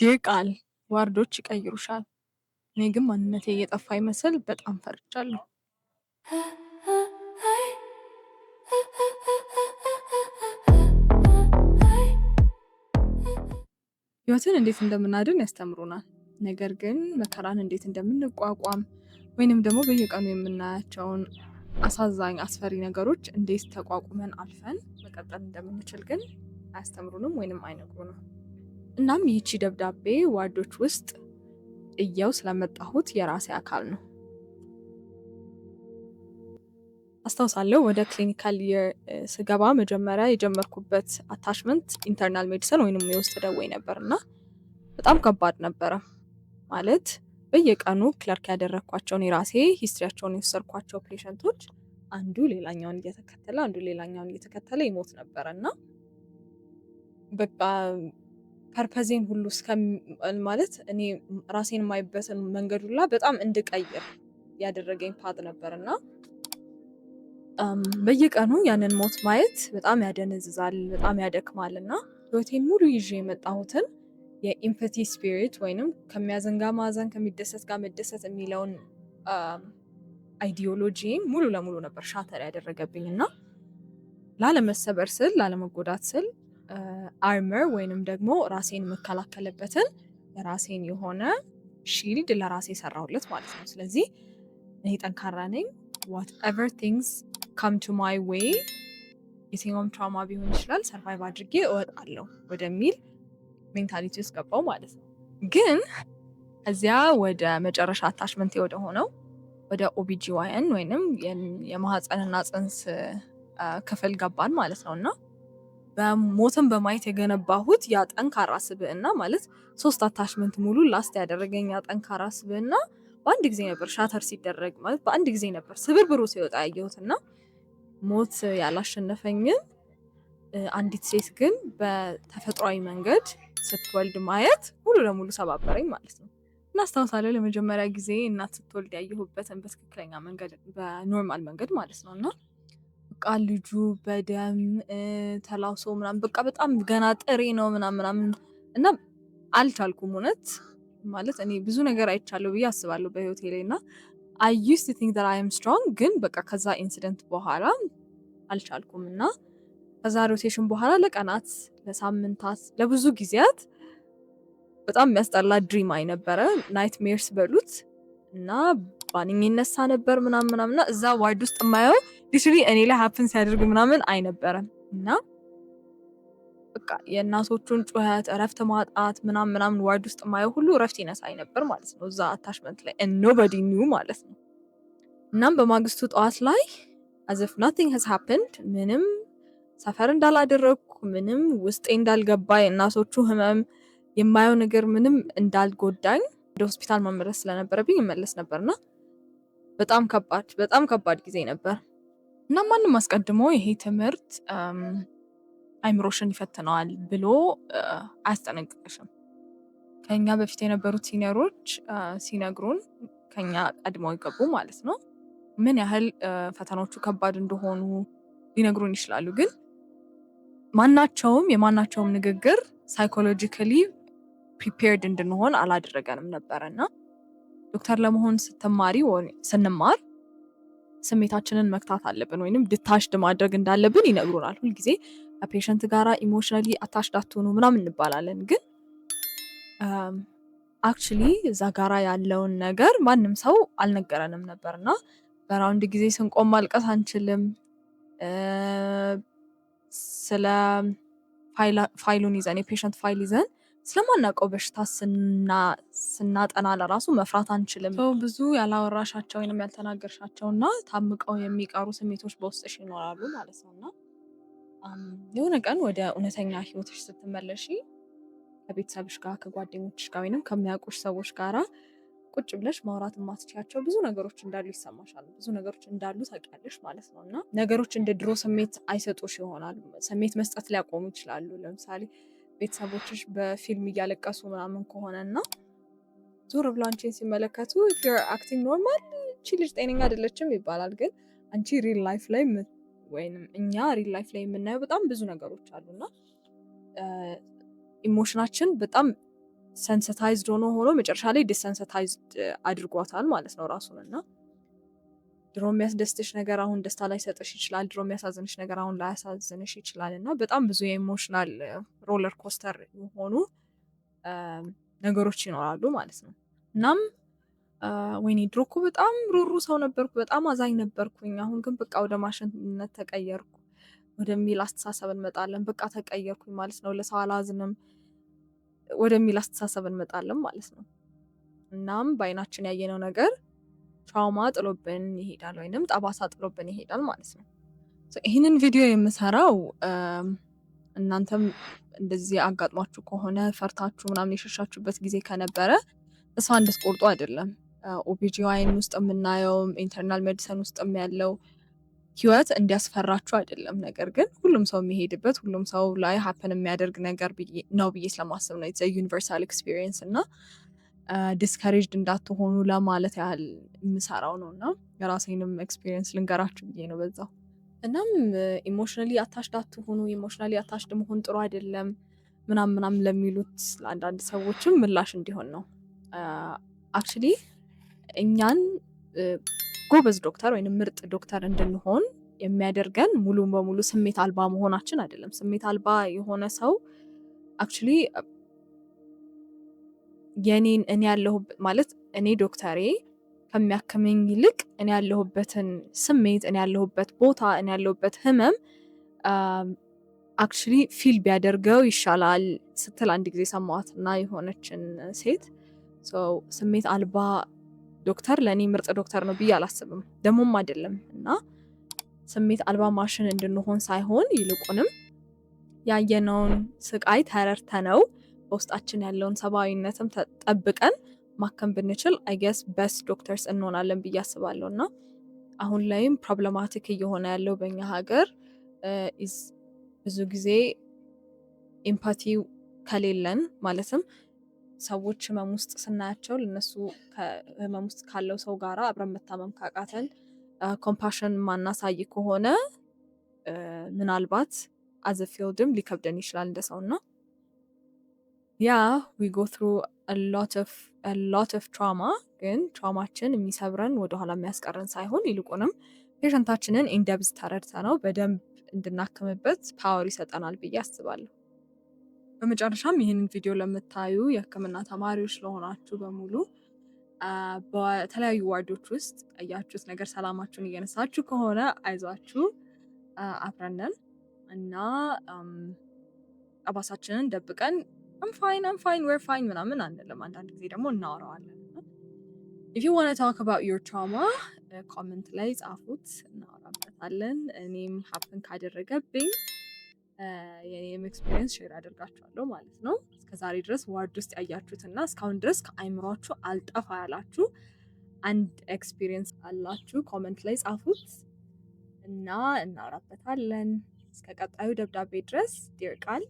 ይህ ቃል ዋርዶች ይቀይሩሻል። እኔ ግን ማንነቴ እየጠፋ ይመስል በጣም ፈርቻለሁ። ህይወትን እንዴት እንደምናድን ያስተምሩናል። ነገር ግን መከራን እንዴት እንደምንቋቋም ወይንም ደግሞ በየቀኑ የምናያቸውን አሳዛኝ አስፈሪ ነገሮች እንዴት ተቋቁመን አልፈን መቀጠል እንደምንችል ግን አያስተምሩንም ወይንም አይነግሩንም። እናም ይህቺ ደብዳቤ ዋርዶች ውስጥ እየው ስለመጣሁት የራሴ አካል ነው። አስታውሳለሁ ወደ ክሊኒካል ስገባ መጀመሪያ የጀመርኩበት አታችመንት ኢንተርናል ሜዲሲን ወይንም የውስጥ ደዌ ነበር እና በጣም ከባድ ነበረ። ማለት በየቀኑ ክለርክ ያደረግኳቸውን የራሴ ሂስትሪያቸውን የወሰድኳቸው ፔሸንቶች አንዱ ሌላኛውን እየተከተለ ይሞት ነበረ እና በቃ ፐርፐዜን ሁሉ ማለት እኔ ራሴን የማይበትን መንገድ ሁላ በጣም እንድቀይር ያደረገኝ ፓት ነበር እና በየቀኑ ያንን ሞት ማየት በጣም ያደነዝዛል፣ በጣም ያደክማል እና ህይወቴን ሙሉ ይዤ የመጣሁትን የኢምፐቲ ስፒሪት ወይንም ከሚያዘን ጋር ማዘን ከሚደሰት ጋር መደሰት የሚለውን አይዲዮሎጂ ሙሉ ለሙሉ ነበር ሻተር ያደረገብኝ እና ላለመሰበር ስል ላለመጎዳት ስል አርመር ወይንም ደግሞ ራሴን የምከላከልበትን የራሴን የሆነ ሺልድ ለራሴ ሰራሁለት ማለት ነው። ስለዚህ እኔ ጠንካራ ነኝ፣ whatever things come to my way የትኛውም ትራውማ ቢሆን ይችላል ሰርቫይቭ አድርጌ እወጣለሁ ወደሚል ሜንታሊቲ ውስጥ ገባው ማለት ነው። ግን እዚያ ወደ መጨረሻ አታችመንት ወደ ሆነው ወደ OBGYN ወይንም የማህፀንና ጽንስ ክፍል ገባን ማለት ነው እና በሞትን በማየት የገነባሁት ያ ጠንካራ ስብዕና ማለት 3 አታችመንት ሙሉ ላስት ያደረገኝ ያ ጠንካራ ስብዕና በአንድ ጊዜ ነበር ሻተር ሲደረግ ማለት በአንድ ጊዜ ነበር ስብርብሩ ሲወጣ ያየሁትና ሞት ያላሸነፈኝን አንዲት ሴት ግን በተፈጥሯዊ መንገድ ስትወልድ ማየት ሙሉ ለሙሉ ሰባበረኝ ማለት ነው። እና አስታውሳለሁ ለመጀመሪያ ጊዜ እናት ስትወልድ ያየሁበትን በትክክለኛ መንገድ በኖርማል መንገድ ማለት ነው እና በቃ ልጁ በደም ተላውሶ ምናምን በቃ በጣም ገና ጥሬ ነው ምናምን እና አልቻልኩም። እውነት ማለት እኔ ብዙ ነገር አይቻለሁ ብዬ አስባለሁ በህይወቴ ላይ እና I used to think that I am strong ግን በቃ ከዛ ኢንሲደንት በኋላ አልቻልኩም እና ከዛ ሮቴሽን በኋላ ለቀናት፣ ለሳምንታት፣ ለብዙ ጊዜያት በጣም የሚያስጠላ ድሪም አይ ነበረ ናይት ሜርስ በሉት እና ባንኝ ይነሳ ነበር ምናምን እዛ ዋርድ ውስጥ የማየው ሊትራሊ እኔ ላይ ሀፕን ሲያደርግ ምናምን አይ ነበረ እና በቃ የእናቶቹን ጩኸት እረፍት ማጣት ምናምን ዋርድ ውስጥ የማየው ሁሉ እረፍት ይነሳኝ ነበር ማለት ነው እዛ አታችመንት ላይ and nobody knew ማለት ነው። እናም በማግስቱ ጠዋት ላይ as if nothing has happened ምንም ሰፈር እንዳላደረግኩ ምንም ውስጤ እንዳልገባ የእናቶቹ ህመም የማየው ነገር ምንም እንዳልጎዳኝ ወደ ሆስፒታል መመለስ ስለነበረብኝ እመለስ ነበርና በጣም ከባድ ጊዜ ነበር እና ማንም አስቀድሞ ይሄ ትምህርት አይምሮሽን ይፈትነዋል ብሎ አያስጠነቅቅሽም። ከኛ በፊት የነበሩት ሲኒየሮች ሲነግሩን ከኛ ቀድመው ይገቡ ማለት ነው ምን ያህል ፈተናዎቹ ከባድ እንደሆኑ ሊነግሩን ይችላሉ። ግን የማናቸውም ንግግር ሳይኮሎጂካሊ ፕሪፔርድ እንድንሆን አላደረገንም ነበረና ዶክተር ለመሆን ስንማር ስሜታችንን መክታት አለብን ወይንም ዲታችድ ማድረግ እንዳለብን ይነግሩናል። ሁልጊዜ ከፔሸንት ጋራ ኢሞሽናሊ አታችድ አትሆኑ ምናምን እንባላለን። ግን አክቹሊ እዛ ጋራ ያለውን ነገር ማንም ሰው አልነገረንም ነበርና በራውንድ ጊዜ ስንቆም ማልቀስ አንችልም። ስለ ፋይሉን ይዘን የፔሸንት ፋይል ይዘን ስለማናውቀው በሽታ ስናጠና ለራሱ መፍራት አንችልም። ብዙ ያላወራሻቸው ወይንም ያልተናገርሻቸውና ታምቀው የሚቀሩ ስሜቶች በውስጥሽ ይኖራሉ ማለት ነውና የሆነ ቀን ወደ እውነተኛ ህይወትሽ ስትመለሺ ከቤተሰብሽ ጋር ከጓደኞችሽ ጋር ወይንም ከሚያውቁሽ ሰዎች ጋራ ቁጭ ብለሽ ማውራት የማትችያቸው ብዙ ነገሮች እንዳሉ ይሰማሻል። ብዙ ነገሮች እንዳሉ ታውቂያለሽ ማለት ነው እና ነገሮች እንደ ድሮ ስሜት አይሰጡሽ ይሆናል። ስሜት መስጠት ሊያቆሙ ይችላሉ። ለምሳሌ ቤተሰቦችሽ በፊልም እያለቀሱ ምናምን ከሆነና ዞር ብለው አንቺን ሲመለከቱ if you're acting normal እቺ ልጅ ጤነኛ አይደለችም ይባላል። ግን አንቺ ሪል ላይፍ ላይ ወይንም እኛ ሪል ላይፍ ላይ የምናየው በጣም ብዙ ነገሮች አሉና ኢሞሽናችን በጣም ሰንሰታይዝድ ሆኖ መጨረሻ ላይ ዲሰንሰታይዝድ አድርጓታል ማለት ነው ራሱን። እና ድሮ የሚያስደስትሽ ነገር አሁን ደስታ ላይ ሰጥሽ ይችላል። ድሮ የሚያሳዝንሽ ነገር አሁን ላያሳዝንሽ ይችላል። እና በጣም ብዙ የኢሞሽናል ሮለር ኮስተር የሆኑ ነገሮች ይኖራሉ ማለት ነው። እናም ወይኔ ድሮ እኮ በጣም ሩሩ ሰው ነበርኩ፣ በጣም አዛኝ ነበርኩኝ፣ አሁን ግን በቃ ወደ ማሽንነት ተቀየርኩ ወደሚል አስተሳሰብ እንመጣለን። በቃ ተቀየርኩኝ ማለት ነው፣ ለሰው አላዝንም ወደሚል አስተሳሰብ እንመጣለን ማለት ነው። እናም በአይናችን ያየነው ነገር ትራውማ ጥሎብን ይሄዳል ወይንም ጠባሳ ጥሎብን ይሄዳል ማለት ነው። ይህንን ቪዲዮ የምሰራው እናንተም እንደዚህ አጋጥሟችሁ ከሆነ ፈርታችሁ ምናምን የሸሻችሁበት ጊዜ ከነበረ ተስፋ እንድትቆርጡ አይደለም። ኦቢጂዋይን ውስጥ የምናየውም ኢንተርናል ሜዲሲን ውስጥም ያለው ህይወት እንዲያስፈራችሁ አይደለም። ነገር ግን ሁሉም ሰው የሚሄድበት ሁሉም ሰው ላይ ሀፕን የሚያደርግ ነገር ነው ብዬ ስለማስብ ነው። ኢትስ ዩኒቨርሳል ኤክስፒሪየንስ እና ዲስከሬጅድ እንዳትሆኑ ለማለት ያህል የምሰራው ነው። እና የራሴንም ኤክስፒሪየንስ ልንገራችሁ ብዬ ነው በዛው። እናም ኢሞሽናሊ አታችድ አትሆኑ፣ ኢሞሽናሊ አታችድ መሆን ጥሩ አይደለም ምናምን ለሚሉት ለአንዳንድ ሰዎችም ምላሽ እንዲሆን ነው። አክቹሊ እኛን ጎበዝ ዶክተር ወይም ምርጥ ዶክተር እንድንሆን የሚያደርገን ሙሉ በሙሉ ስሜት አልባ መሆናችን አይደለም። ስሜት አልባ የሆነ ሰው አክቹሊ የኔን እኔ ያለሁበት ማለት እኔ ዶክተሬ ከሚያክመኝ ይልቅ እኔ ያለሁበትን ስሜት፣ እኔ ያለሁበት ቦታ፣ እኔ ያለሁበት ህመም አክቹሊ ፊል ቢያደርገው ይሻላል ስትል አንድ ጊዜ ሰማዋት እና የሆነችን ሴት ስሜት አልባ ዶክተር ለእኔ ምርጥ ዶክተር ነው ብዬ አላስብም፣ ደሞም አይደለም። እና ስሜት አልባ ማሽን እንድንሆን ሳይሆን ይልቁንም ያየነውን ስቃይ ተረድተነው በውስጣችን ያለውን ሰብአዊነትም ተጠብቀን ማከም ብንችል አይገስ በስት ዶክተርስ እንሆናለን ብዬ አስባለሁ። እና አሁን ላይም ፕሮብለማቲክ እየሆነ ያለው በእኛ ሀገር ብዙ ጊዜ ኤምፓቲ ከሌለን ማለትም ሰዎች ህመም ውስጥ ስናያቸው ለነሱ ህመም ውስጥ ካለው ሰው ጋራ አብረን መታመም ካቃተን ኮምፓሽን ማናሳይ ከሆነ ምናልባት አዘ ፊልድም ሊከብደን ይችላል እንደ ሰውና ያ we go through a lot of trauma ግን ትራውማችን የሚሰብረን ወደኋላ የሚያስቀረን ሳይሆን ይልቁንም ፔሸንታችንን ኢንደብዝ ተረድተነው በደንብ እንድናክምበት ፓወር ይሰጠናል ብዬ አስባለሁ። በመጨረሻም ይህንን ቪዲዮ ለምታዩ የህክምና ተማሪዎች ለሆናችሁ በሙሉ በተለያዩ ዋርዶች ውስጥ ያያችሁት ነገር ሰላማችሁን እየነሳችሁ ከሆነ አይዟችሁ፣ አብረን ነን እና ጠባሳችንን ደብቀን I'm fine we're fine ምናምን አንልም። አንዳንድ ጊዜ ደግሞ እናወራዋለን። if you want to talk about your trauma ኮሜንት ላይ ጻፉት፣ እናወራበታለን። እኔም ሀፕን ካደረገብኝ የኔም ኤክስፒሪየንስ ሼር አደርጋችኋለሁ ማለት ነው። እስከዛሬ ድረስ ዋርድ ውስጥ ያያችሁትና እስካሁን ድረስ ከአይምሯችሁ አልጠፋ ያላችሁ አንድ ኤክስፒሪየንስ አላችሁ ኮሜንት ላይ ጻፉት እና እናወራበታለን። እስከ ቀጣዩ ደብዳቤ ድረስ ዲር ቃል